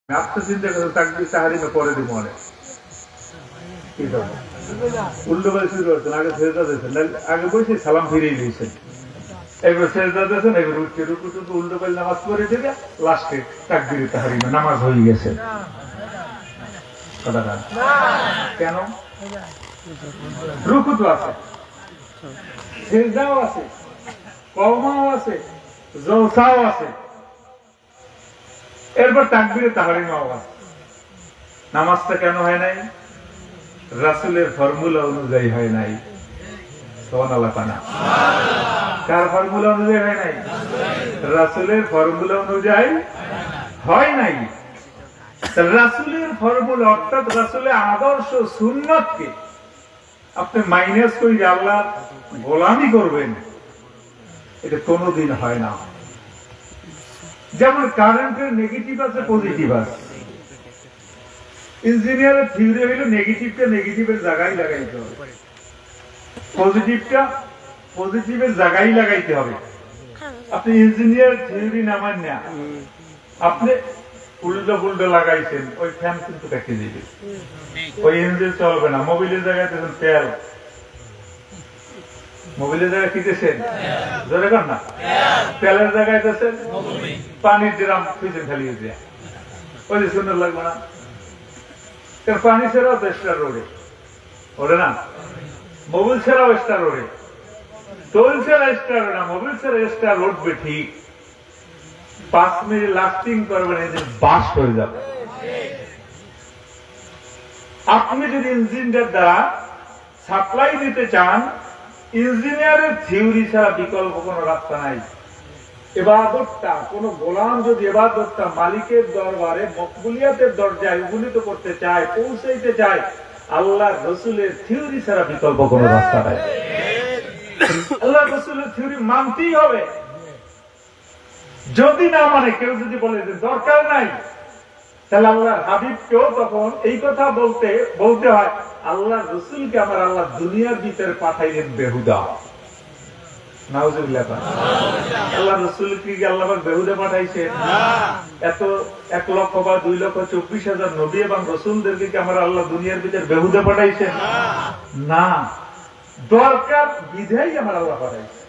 আপনি চিন্তা করেন তাকবীর তাহরিমে পরে দিব মনে কি করবো উল্টো করে শুরু করছেন আগে সেজদা দিয়েছেন আগে বসে সালাম ফিরিয়ে দিয়েছেন এবার সেজদা দিয়েছেন এবার উঠছে রুকু টুকু উল্টো করে নামাজ পড়ে দিলে লাস্টে তাকবীর তাহরিমে নামাজ হয়ে গেছে কথা কেন রুকু তো আছে সেজদাও আছে কওমাও আছে জলসাও আছে এরপর তাকবীরে তাহরিমে আওয়াজ নামাজটা কেন হয় নাই রাসূলের ফর্মুলা অনুযায়ী হয় নাই সুবহানাল্লাহ পানা কার ফর্মুলা অনুযায়ী হয় নাই রাসূলের ফর্মুলা অনুযায়ী হয় নাই রাসূলের ফর্মুলা অর্থাৎ রাসূলের আদর্শ সুন্নাতকে আপনি মাইনাস করে আল্লাহর গোলামি করবেন এটা কোনোদিন হয় না যেমন কারেন্টের নেগেটিভ আছে পজিটিভ আছে ইঞ্জিনিয়ারের থিওরি হইল নেগেটিভটা নেগেটিভের জায়গায় লাগাইতে হবে পজিটিভটা পজিটিভের জায়গায় লাগাইতে হবে আপনি ইঞ্জিনিয়ার থিওরি নামান না আপনি উল্টো পুল্টো লাগাইছেন ওই ফ্যান কিন্তু কেটে দিবে ওই ইঞ্জিন চলবে না মোবিলের জায়গায় দেখুন তেল মোবিলের জায়গায় কি দিয়েছেন জোরে কর না তেলের জায়গায় দিয়েছেন পানির ড্রাম ফ্রিজে ফেলিয়ে দিয়ে ওই যে সুন্দর লাগবে না পানি ছাড়াও তো স্টার রোডে ওরে না মোবিল ছাড়াও স্টার রোডে টোল ছাড়া স্টার রোড না মোবিল ছাড়া স্টার উঠবে ঠিক 5 মিনিট লাস্টিং করবে না যে বাস হয়ে যাবে আপনি যদি ইঞ্জিনটার দ্বারা সাপ্লাই দিতে চান ইঞ্জিনিয়ারের থিওরি ছাড়া বিকল্প কোনো রাস্তা নাই ইবাদতটা কোন গোলাম যদি ইবাদতটা মালিকের দরবারে মকবুলিয়াতের দরজায় উন্নীত করতে চায় পৌঁছাইতে চায় আল্লাহ রাসূলের থিওরি ছাড়া বিকল্প কোনো রাস্তা নাই আল্লাহ রাসূলের থিওরি মানতেই হবে যদি না মানে কেউ যদি বলে যে দরকার নাই তাহলে আল্লাহর হাবিবকেও তখন এই কথা বলতে হয় আল্লাহ রাসূলকে আমার আল্লাহ দুনিয়ার ভিতরে পাঠাইলেন বেহুদা নাউজুবিল্লাহ আল্লাহ রাসূলকে কি আল্লাহ পাক বেহুদা পাঠাইছেন এত 1 লক্ষ বা 2 লক্ষ 24,000 নবী এবং রাসূলদেরকে কি আমার আল্লাহ দুনিয়ার ভিতরে বেহুদা পাঠাইছেন না দরকার বিধাই আমার আল্লাহ পাঠাইছেন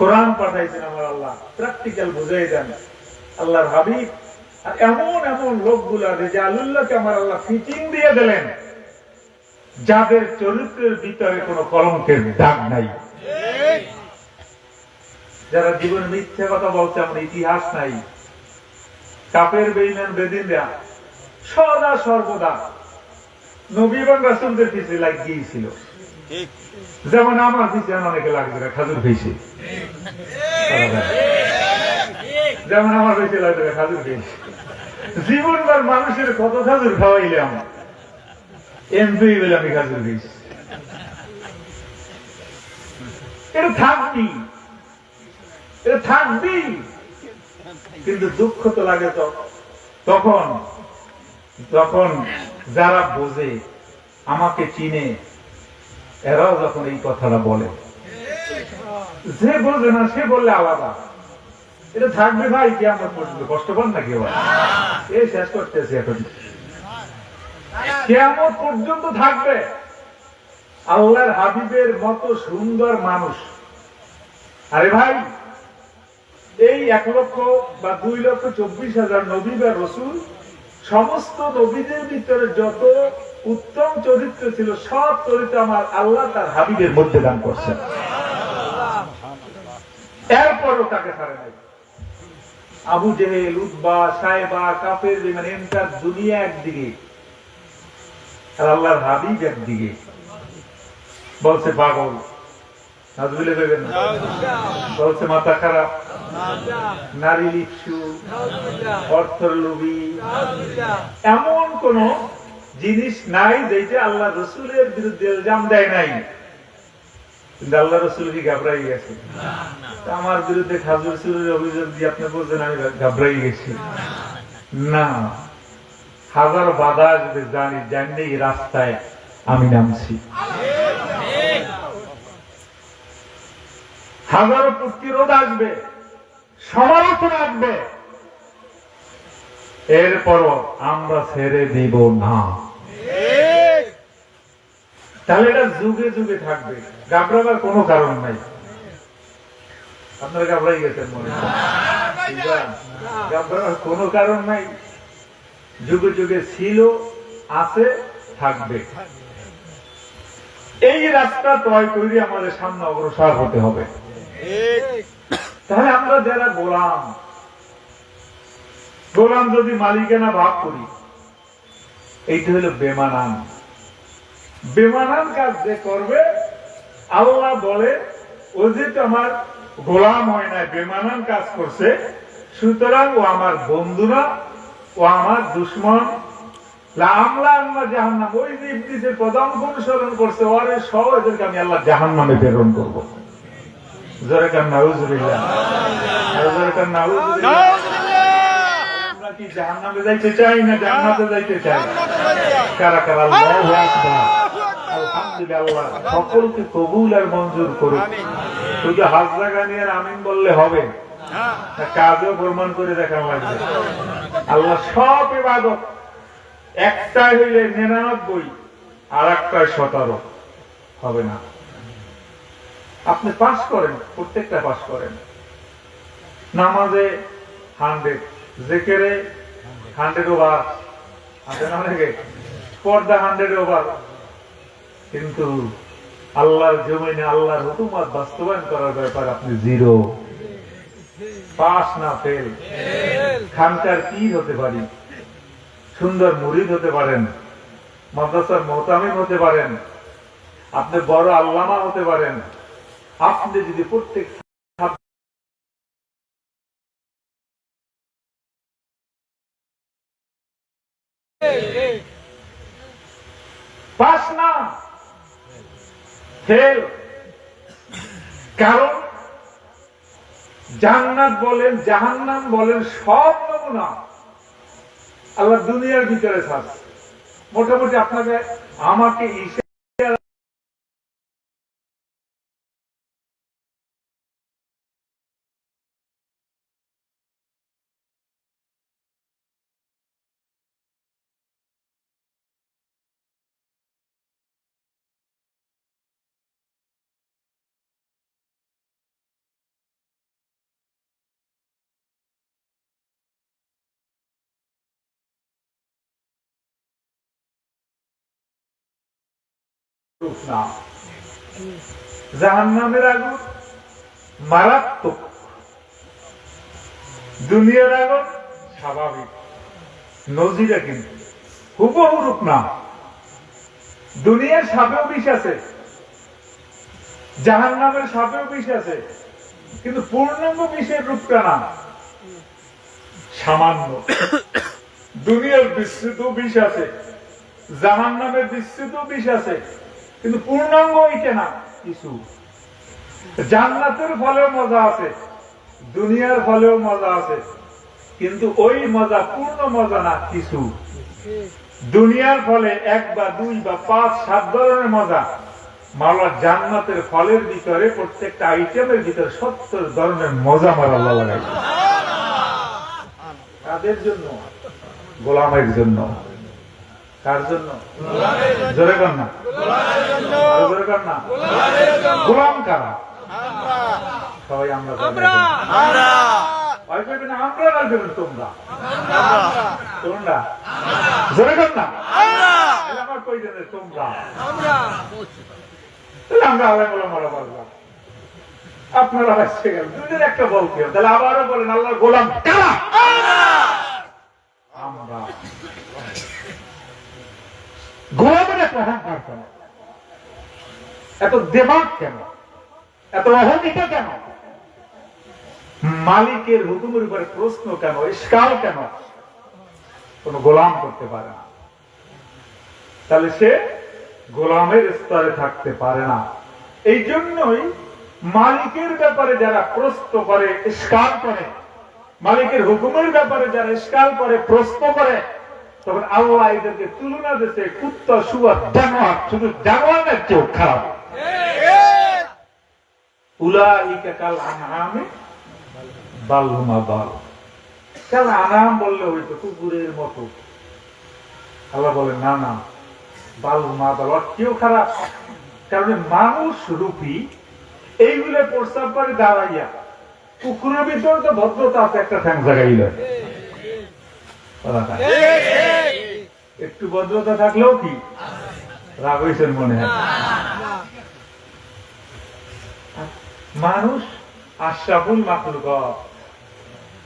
কোরআন পাঠাইছেন আমার আল্লাহ প্র্যাকটিক্যাল বুঝাই দেন আল্লাহর হাবিব আর এমন এমন লোকগুলা রিজালুল্লাহকে আমার আল্লাহ ফিটিং দিয়ে দিলেন যাদের চরিত্রের ভিতরে কোনো কলঙ্কের দাগ নাই যারা জীবনে মিথ্যা কথা বলছে আমার ইতিহাস নাই কাফের বেঈমান বেদিনরা সদা সর্বদা নবী এবং রাসূলদের পিছে লাগিয়েছিল যেমন আমার পিছে অনেকে লাগবে না খাজুর পেয়েছে যেমন আমার পেয়েছে লাগবে না খাজুর পেয়েছে জীবনবার মানুষের কত খাজুর খাওয়াইলাম এমপি বলে আমি খাজুর পেয়েছি এটা থাকবি কিন্তু দুঃখ তো লাগে তো তখন যারা বোঝে আমাকে চিনে এরাও যখন এই কথাটা বলে যে বোঝে না সে বললে আলাদা এটা থাকবে ভাই কি আমরা পর্যন্ত কষ্ট পান না কেউ এই শেষ করতেছি এখন কিয়ামত পর্যন্ত থাকবে আল্লাহর হাবিবের মতো সুন্দর মানুষ আরে ভাই এই 1 লক্ষ বা 2,24,000 নবী বা রাসূল সমস্ত নবীদের ভিতরে যত উত্তম চরিত্র ছিল সব চরিত্র আমার আল্লাহ তার হাবিবের মধ্যে দান করছেন এরপরও তাকে ছাড়ে নাই আবু জেহেল উতবা সাইবা কাফের বেঈমান এন্টার দুনিয়া একদিকে আর আল্লাহর হাবিব একদিকে বলছে পাগল নাজবিলে দেবেন না বলছে মাথা খারাপ নারী লিপসু অর্থের লোভী এমন কোন জিনিস নাই যেটা আল্লাহ রাসূলের বিরুদ্ধে ইলজাম দেয় নাই কিন্তু আল্লাহ রাসূল কি ঘাবড়াই গেছে আমার বিরুদ্ধে খাজুর চুরির অভিযোগ দিয়ে আপনি বলছেন আমি ঘাবড়াই গেছি না হাজার বাধা আসবে জানি রাস্তায় আমি নামছি হাজারো প্রতিরোধ আসবে সমালোচনা আসবে এরপরও আমরা ছেড়ে দিব না। তাহলে এটা যুগে যুগে থাকবে, ঘাবড়াবার কোনো কারণ নাই। আপনারা ঘাবড়াই গেছেন মনে হয়, ঘাবড়াবার কোনো কারণ নাই। যুগে যুগে ছিল, আছে, থাকবে। এই রাস্তা তয় করে আমাদের সামনে অগ্রসর হতে হবে। তাহলে আমরা যারা গোলাম, গোলাম যদি মালিকানা ভাগ করি, এইটা হলো বেমানান। বেমানান কাজ যে করবে, আল্লাহ বলে ও যেহেতু আমার গোলাম হয় না, বেমানান কাজ করছে, সুতরাং ও আমার বন্ধু না, ও আমার দুশ্মন। জাহান্নাম, ওই যে ইবলীসের প্রধান অনুসরণ করছে, ওরে সহ এদেরকে আমি আল্লাহ জাহান্নামে প্রেরণ করব। জোরে কান নাউজুবিল্লাহ, জোরে কান নাউজুবিল্লাহ। আমরা কি জাহান্নামে যাইতে চাই না জান্নাতে যাইতে চাই? কারা কারা? আল্লাহু আকবার। আলহামদুলিল্লাহ, সকলকে কবুল আর মঞ্জুর করুন। শুধু হাজরা গানি আর আমিন বললে হবে, কাজও প্রমাণ করে দেখানো লাগবে। আল্লাহ সব ইবাদত একটাই হইলে 99, আর একটাই 17 হবে না। আপনি পাস করেন, প্রত্যেকটা পাস করেন। নামাজে 100, জিকিরে 100 ওভার, আছে না অনেকে, পর্দা 100 ওভার, কিন্তু আল্লাহর জমিনে আল্লাহর হুকুমত বাস্তবায়ন করার ব্যাপার আপনি 0। পাস না ফেল। খানকার পীর হতে পারি, সুন্দর মুরিদ হতে পারেন, মাদ্রাসার মুহতামিম হতে পারেন, আপনি বড় আল্লামা হতে পারেন, আপনি যদি প্রত্যেক পাস না ফেল। কারণ জান্নাত বলেন, জাহান্নাম বলেন, সব নমুনা আল্লাহ দুনিয়ার ভিতরে থাকে। মোটামুটি আপনাকে আমাকে না, জাহান্নামের আগুন মারাত্মক, দুনিয়ার আগুন স্বাভাবিক। নজিরা কিন্তু হুবহু রূপ না। দুনিয়ার সাপেও বিষ আছে, জাহান্নামের সাপেও বিষ আছে, কিন্তু পূর্ণাঙ্গ বিষের রূপটা না, সামান্য। দুনিয়ার বিস্তৃত বিষ আছে, জাহান্নামের বিস্তৃত বিষ আছে, কিন্তু পূর্ণাঙ্গ ওইটা না কিছু। জান্নাতের ফলেও মজা আছে, দুনিয়ার ফলেও মজা আছে, কিন্তু ওই মজা পূর্ণ মজা না কিছু। দুনিয়ার ফলে 1 বা 2 বা 5, 7 ধরনের মজা, মাওলা জান্নাতের ফলের ভিতরে প্রত্যেকটা আইটেমের ভিতরে 70 ধরনের মজা মারা আল্লাহ লাগাইছে। কাদের জন্য? গোলামের জন্য। কার জন্য? জোরে কর না, জোরে কর না। গোলাম কারা? সবাই আমরা। তোমরা জোরে কর না, আমার কই দেবে তোমরা। আমরা আপনারা আসছে গেল দুজনের একটা বল কেউ, তাহলে আবারও বলেন আল্লাহর গোলাম কারা? আমরা। গোলামের একটা অহংকার কেন? এত দেমাগ কেন? এত অহমিকা কেন? মালিকের হুকুমের উপরে প্রশ্ন কেন, ইশকাল কেন? কোন গোলাম করতে পারে না, তাহলে সে গোলামের স্তরে থাকতে পারে না। এই জন্যই মালিকের ব্যাপারে যারা প্রশ্ন করে, ইশকাল করে, মালিকের হুকুমের ব্যাপারে যারা ইশকাল করে, প্রশ্ন করে, তখন আল্লাহ এদেরকে তুলনা দিতে কুত্তা, শুয়োর, জানোয়ার, শুধু জানোয়ারের চেয়েও খারাপ। উলাইকা কাল আনআমি বাল হুম আদাল। কাল আনাম বললে হইতো কুকুরের মতো। আল্লাহ বলেন না না, বাল মা বাল কেউ খারাপ, কারণ মানুষ রূপী এইগুলো প্রস্তাব করে দাঁড়াইয়া। কুকুরের ভিতরে তো ভদ্রতা আছে, একটা ঠ্যাং জাগাইল, একটু ভদ্রতা থাকলেও কি রাগ হয়েছেন মনে হয়। মানুষ আশরাফুল মাখলুকাত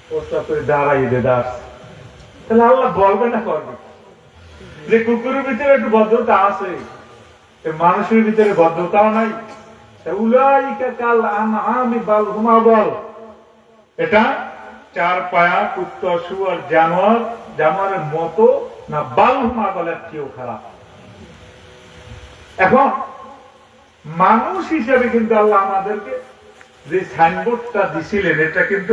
প্রস্তাব করে দাঁড়াইয়ে দে দাস, তাহলে আল্লাহ বলবে না করবে যে কুকুরের ভিতরে একটু ভদ্রতা আছে, মানুষের ভিতরে ভদ্রতাও নাই। উলাইকা কাল আনআমি বাল হুম আদাল, এটা চার পায়া কুত্তা শুয়োর জানোয়ারের মতো না, বাল হুম আদালের চেয়েও খারাপ। এখন মানুষ হিসেবে কিন্তু আল্লাহ আমাদেরকে যে সাইনবোর্ডটা দিছিলেন, এটা কিন্তু